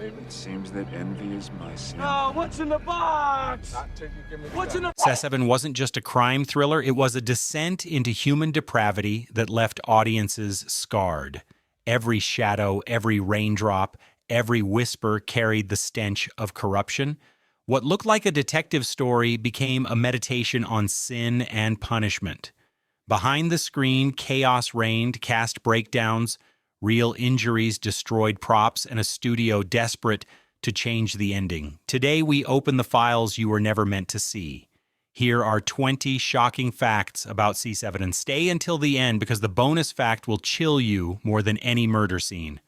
It seems that envy is my sin. Oh, what's in the box? What's in the... Se7en wasn't just a crime thriller, it was a descent into human depravity that left audiences scarred. Every shadow, every raindrop, every whisper carried the stench of corruption. What looked like a detective story became a meditation on sin and punishment. Behind the screen, chaos reigned, cast breakdowns, real injuries, destroyed props, and a studio desperate to change the ending. Today, we open the files you were never meant to see. Here are 20 shocking facts about Se7en. Stay until the end because the bonus fact will chill you more than any murder scene.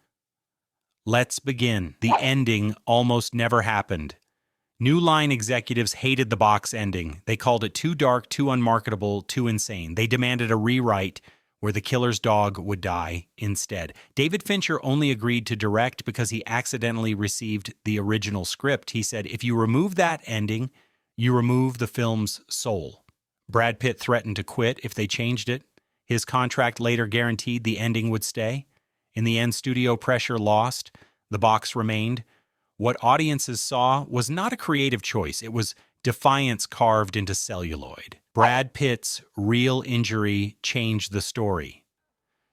Let's begin. The ending almost never happened. New Line executives hated the box ending. They called it too dark, too unmarketable, too insane. They demanded a rewrite where the killer's dog would die instead. David Fincher only agreed to direct because he accidentally received the original script. He said, if you remove that ending, you remove the film's soul. Brad Pitt threatened to quit if they changed it. His contract later guaranteed the ending would stay. In the end, studio pressure lost. The box remained. What audiences saw was not a creative choice. It was defiance carved into celluloid. Brad Pitt's real injury changed the story.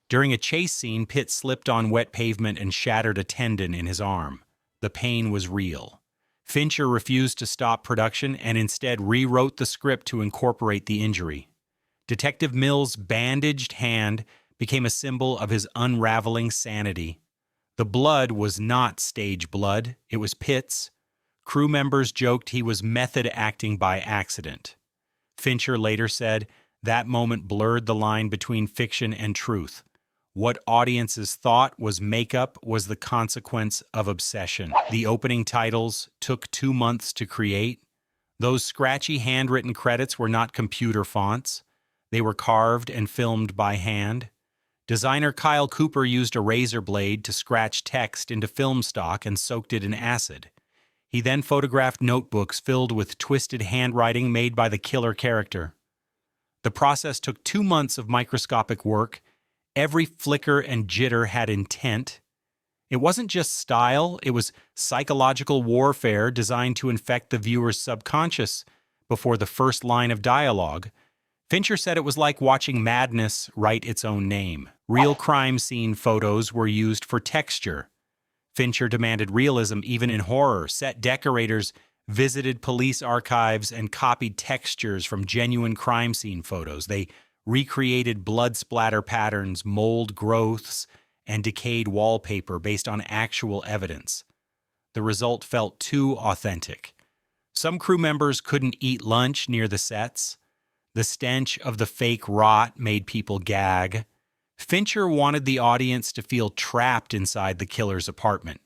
During a chase scene, Pitt slipped on wet pavement and shattered a tendon in his arm. The pain was real. Fincher refused to stop production and instead rewrote the script to incorporate the injury. Detective Mills' bandaged hand became a symbol of his unraveling sanity. The blood was not stage blood, it was Pitt's. Crew members joked he was method acting by accident. Fincher later said, that moment blurred the line between fiction and truth. What audiences thought was makeup was the consequence of obsession. The opening titles took 2 months to create. Those scratchy handwritten credits were not computer fonts. They were carved and filmed by hand. Designer Kyle Cooper used a razor blade to scratch text into film stock and soaked it in acid. He then photographed notebooks filled with twisted handwriting made by the killer character. The process took 2 months of microscopic work. Every flicker and jitter had intent. It wasn't just style, it was psychological warfare designed to infect the viewer's subconscious before the first line of dialogue. Fincher said it was like watching madness write its own name. Real crime scene photos were used for texture. Fincher demanded realism even in horror. Set decorators visited police archives and copied textures from genuine crime scene photos. They recreated blood splatter patterns, mold growths, and decayed wallpaper based on actual evidence. The result felt too authentic. Some crew members couldn't eat lunch near the sets. The stench of the fake rot made people gag. Fincher wanted the audience to feel trapped inside the killer's apartment.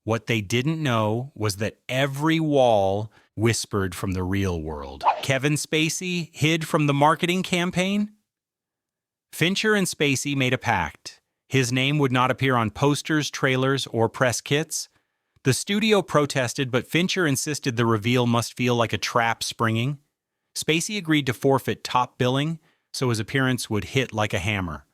What they didn't know was that every wall whispered from the real world. Kevin Spacey hid from the marketing campaign? Fincher and Spacey made a pact. His name would not appear on posters, trailers, or press kits. The studio protested, but Fincher insisted the reveal must feel like a trap springing. Spacey agreed to forfeit top billing so his appearance would hit like a hammer.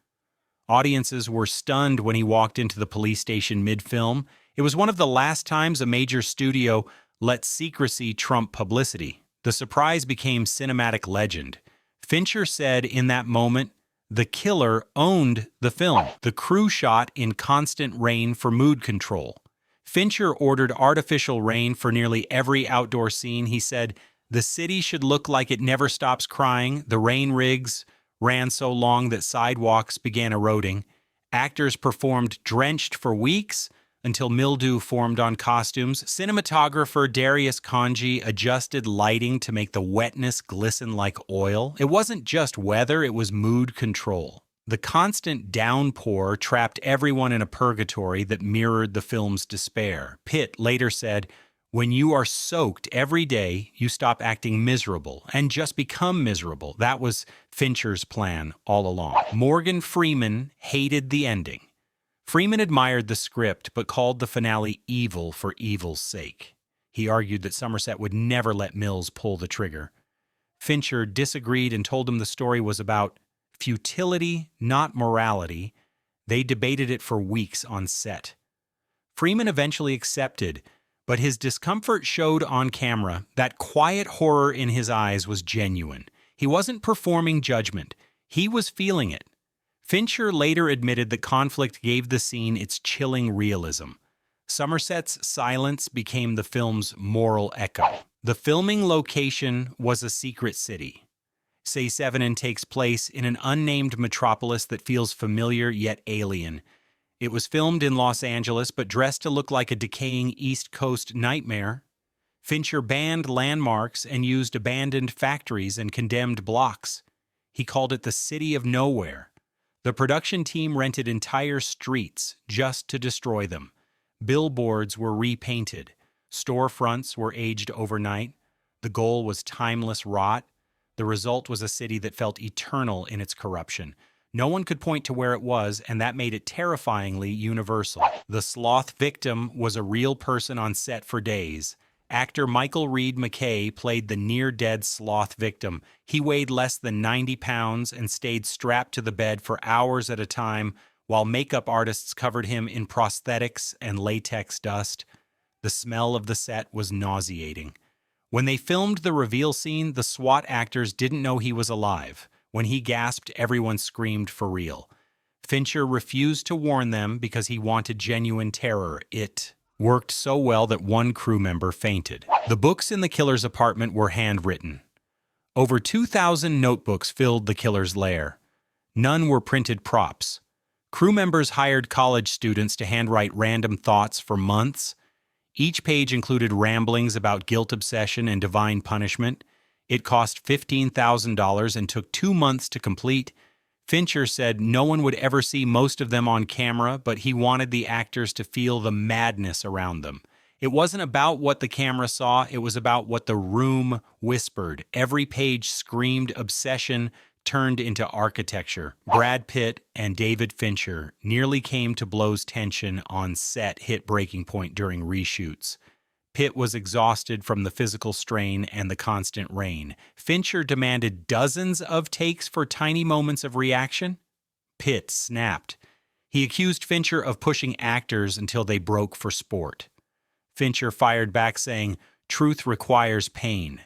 Audiences were stunned when he walked into the police station mid-film. It was one of the last times a major studio let secrecy trump publicity. The surprise became cinematic legend. Fincher said in that moment, the killer owned the film. The crew shot in constant rain for mood control. Fincher ordered artificial rain for nearly every outdoor scene. He said, the city should look like it never stops crying. The rain rigs ran so long that sidewalks began eroding. Actors performed drenched for weeks until mildew formed on costumes. Cinematographer Darius Kanji adjusted lighting to make the wetness glisten like oil. It wasn't just weather, it was mood control. The constant downpour trapped everyone in a purgatory that mirrored the film's despair. Pitt later said, when you are soaked every day, you stop acting miserable and just become miserable. That was Fincher's plan all along. Morgan Freeman hated the ending. Freeman admired the script but called the finale evil for evil's sake. He argued that Somerset would never let Mills pull the trigger. Fincher disagreed and told him the story was about futility, not morality. They debated it for weeks on set. Freeman eventually accepted, but his discomfort showed on camera. That quiet horror in his eyes was genuine. He wasn't performing judgment. He was feeling it. Fincher later admitted that conflict gave the scene its chilling realism. Somerset's silence became the film's moral echo. The filming location was a secret city. Se7en takes place in an unnamed metropolis that feels familiar yet alien. It was filmed in Los Angeles, but dressed to look like a decaying East Coast nightmare. Fincher banned landmarks and used abandoned factories and condemned blocks. He called it the City of Nowhere. The production team rented entire streets just to destroy them. Billboards were repainted. Storefronts were aged overnight. The goal was timeless rot. The result was a city that felt eternal in its corruption. No one could point to where it was, and that made it terrifyingly universal. The sloth victim was a real person on set for days. Actor Michael Reed McKay played the near-dead sloth victim. He weighed less than 90 pounds and stayed strapped to the bed for hours at a time while makeup artists covered him in prosthetics and latex dust. The smell of the set was nauseating. When they filmed the reveal scene, the SWAT actors didn't know he was alive. When he gasped, everyone screamed for real. Fincher refused to warn them because he wanted genuine terror. It worked so well that one crew member fainted. The books in the killer's apartment were handwritten. Over 2,000 notebooks filled the killer's lair. None were printed props. Crew members hired college students to handwrite random thoughts for months. Each page included ramblings about guilt obsession and divine punishment. It cost $15,000 and took 2 months to complete. Fincher said no one would ever see most of them on camera, but he wanted the actors to feel the madness around them. It wasn't about what the camera saw, it was about what the room whispered. Every page screamed obsession turned into architecture. Brad Pitt and David Fincher nearly came to blows. Tension on set hit breaking point during reshoots. Pitt was exhausted from the physical strain and the constant rain. Fincher demanded dozens of takes for tiny moments of reaction. Pitt snapped. He accused Fincher of pushing actors until they broke for sport. Fincher fired back saying, "Truth requires pain."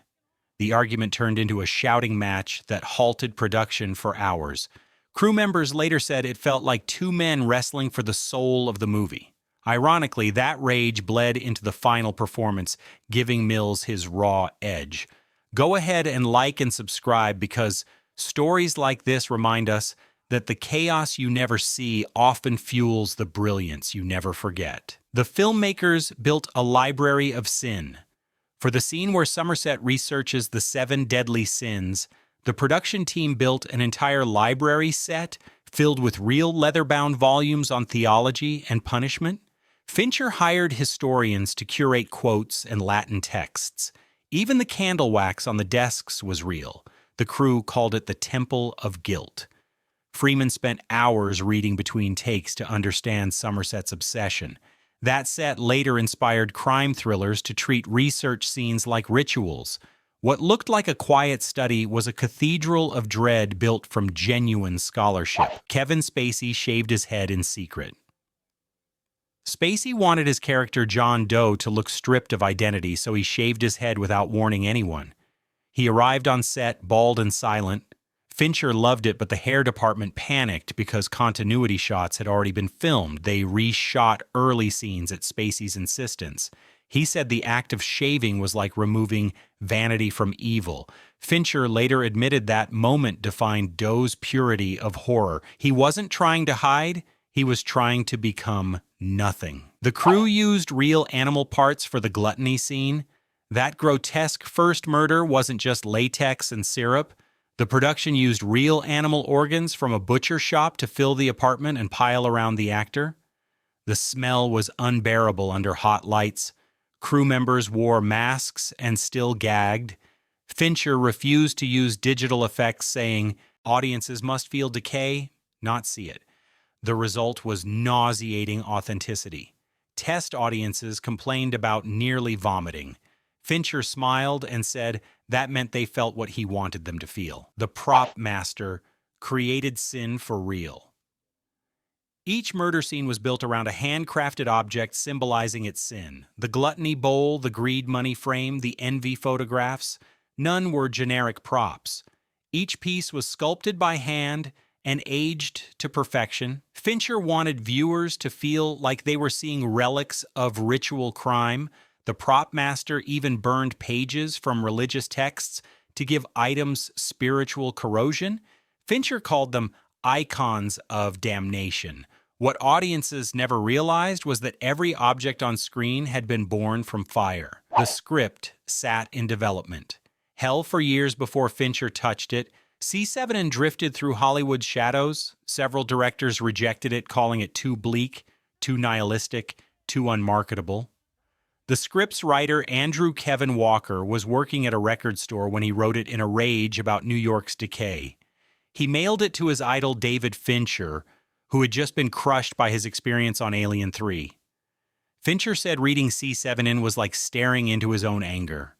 The argument turned into a shouting match that halted production for hours. Crew members later said it felt like two men wrestling for the soul of the movie. Ironically, that rage bled into the final performance, giving Mills his raw edge. Go ahead and like and subscribe because stories like this remind us that the chaos you never see often fuels the brilliance you never forget. The filmmakers built a library of sin. For the scene where Somerset researches the 7 deadly sins, the production team built an entire library set filled with real leather-bound volumes on theology and punishment. Fincher hired historians to curate quotes and Latin texts. Even the candle wax on the desks was real. The crew called it the Temple of Guilt. Freeman spent hours reading between takes to understand Somerset's obsession. That set later inspired crime thrillers to treat research scenes like rituals. What looked like a quiet study was a cathedral of dread built from genuine scholarship. Kevin Spacey shaved his head in secret. Spacey wanted his character John Doe to look stripped of identity, so he shaved his head without warning anyone. He arrived on set bald and silent. Fincher loved it, but the hair department panicked because continuity shots had already been filmed. They reshot early scenes at Spacey's insistence. He said the act of shaving was like removing vanity from evil. Fincher later admitted that moment defined Doe's purity of horror. He wasn't trying to hide, he was trying to become nothing. The crew used real animal parts for the gluttony scene. That grotesque first murder wasn't just latex and syrup. The production used real animal organs from a butcher shop to fill the apartment and pile around the actor. The smell was unbearable under hot lights. Crew members wore masks and still gagged. Fincher refused to use digital effects, saying, "Audiences must feel decay, not see it." The result was nauseating authenticity. Test audiences complained about nearly vomiting. Fincher smiled and said that meant they felt what he wanted them to feel. The prop master created sin for real. Each murder scene was built around a handcrafted object symbolizing its sin. The gluttony bowl, the greed money frame, the envy photographs. None were generic props. Each piece was sculpted by hand and aged to perfection. Fincher wanted viewers to feel like they were seeing relics of ritual crime. The prop master even burned pages from religious texts to give items spiritual corrosion. Fincher called them icons of damnation. What audiences never realized was that every object on screen had been born from fire. The script sat in development. Hell for years before Fincher touched it. Se7en drifted through Hollywood's shadows. Several directors rejected it, calling it too bleak, too nihilistic, too unmarketable. The script's writer, Andrew Kevin Walker, was working at a record store when he wrote it in a rage about New York's decay. He mailed it to his idol David Fincher, who had just been crushed by his experience on Alien 3. Fincher said reading Se7en was like staring into his own anger.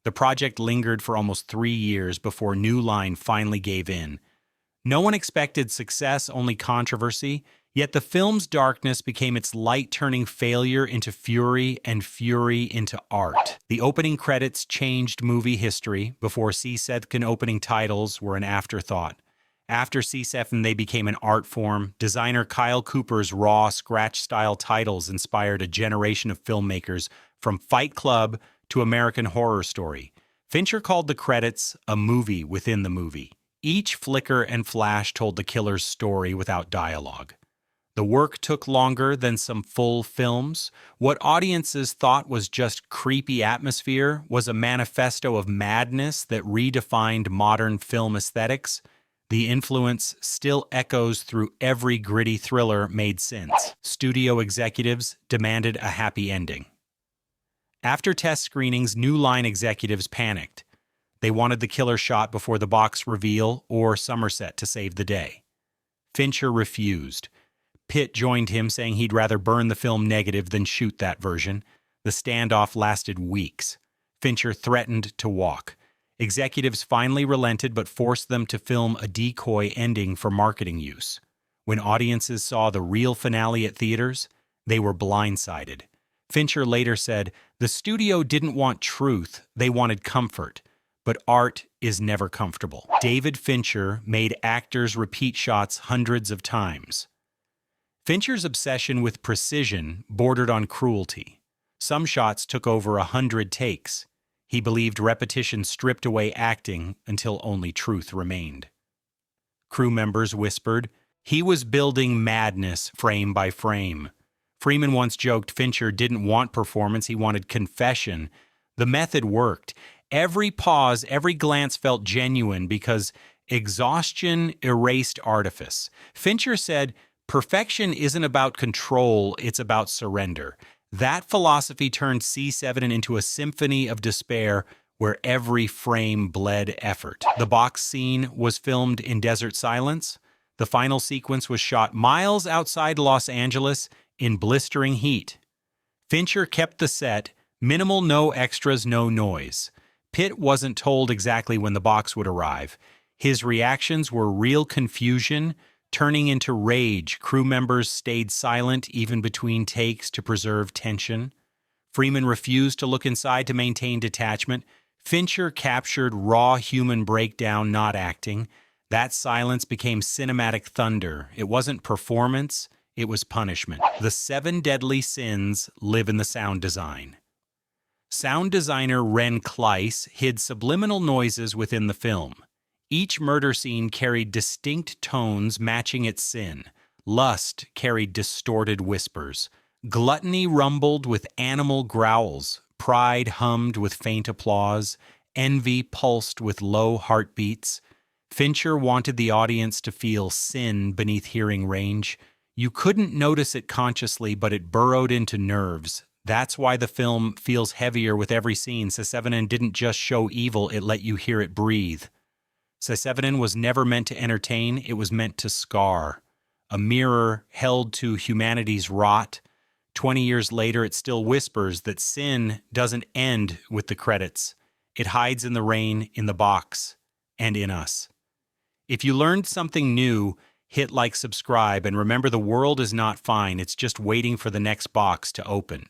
The project lingered for almost 3 years before New Line finally gave in. No one expected success, only controversy, yet the film's darkness became its light-turning failure into fury and fury into art. The opening credits changed movie history. Before Se7en, opening titles were an afterthought. After Se7en, they became an art form. Designer Kyle Cooper's raw, scratch-style titles inspired a generation of filmmakers, from Fight Club to American Horror Story. Fincher called the credits a movie within the movie. Each flicker and flash told the killer's story without dialogue. The work took longer than some full films. What audiences thought was just creepy atmosphere was a manifesto of madness that redefined modern film aesthetics. The influence still echoes through every gritty thriller made since. Studio executives demanded a happy ending. After test screenings, New Line executives panicked. They wanted the killer shot before the box reveal or Somerset to save the day. Fincher refused. Pitt joined him, saying he'd rather burn the film negative than shoot that version. The standoff lasted weeks. Fincher threatened to walk. Executives finally relented but forced them to film a decoy ending for marketing use. When audiences saw the real finale at theaters, they were blindsided. Fincher later said, "The studio didn't want truth, they wanted comfort. But art is never comfortable." David Fincher made actors repeat shots hundreds of times. Fincher's obsession with precision bordered on cruelty. Some shots took over 100 takes. He believed repetition stripped away acting until only truth remained. Crew members whispered, he was building madness frame by frame. Freeman once joked Fincher didn't want performance, he wanted confession. The method worked. Every pause, every glance felt genuine because exhaustion erased artifice. Fincher said, "Perfection isn't about control, it's about surrender." That philosophy turned Se7en into a symphony of despair where every frame bled effort. The box scene was filmed in desert silence. The final sequence was shot miles outside Los Angeles in blistering heat. Fincher kept the set, minimal, no extras, no noise. Pitt wasn't told exactly when the box would arrive. His reactions were real confusion, turning into rage. Crew members stayed silent even between takes to preserve tension. Freeman refused to look inside to maintain detachment. Fincher captured raw human breakdown, not acting. That silence became cinematic thunder. It wasn't performance, it was punishment. The 7 deadly sins live in the sound design. Sound designer Ren Kleiss hid subliminal noises within the film. Each murder scene carried distinct tones matching its sin. Lust carried distorted whispers. Gluttony rumbled with animal growls. Pride hummed with faint applause. Envy pulsed with low heartbeats. Fincher wanted the audience to feel sin beneath hearing range. You couldn't notice it consciously, but it burrowed into nerves. That's why the film feels heavier with every scene. Se7en didn't just show evil, it let you hear it breathe. Se7en was never meant to entertain, it was meant to scar. A mirror held to humanity's rot. 20 years later, it still whispers that sin doesn't end with the credits. It hides in the rain, in the box, and in us. If you learned something new, hit like, subscribe, and remember the world is not fine. It's just waiting for the next box to open.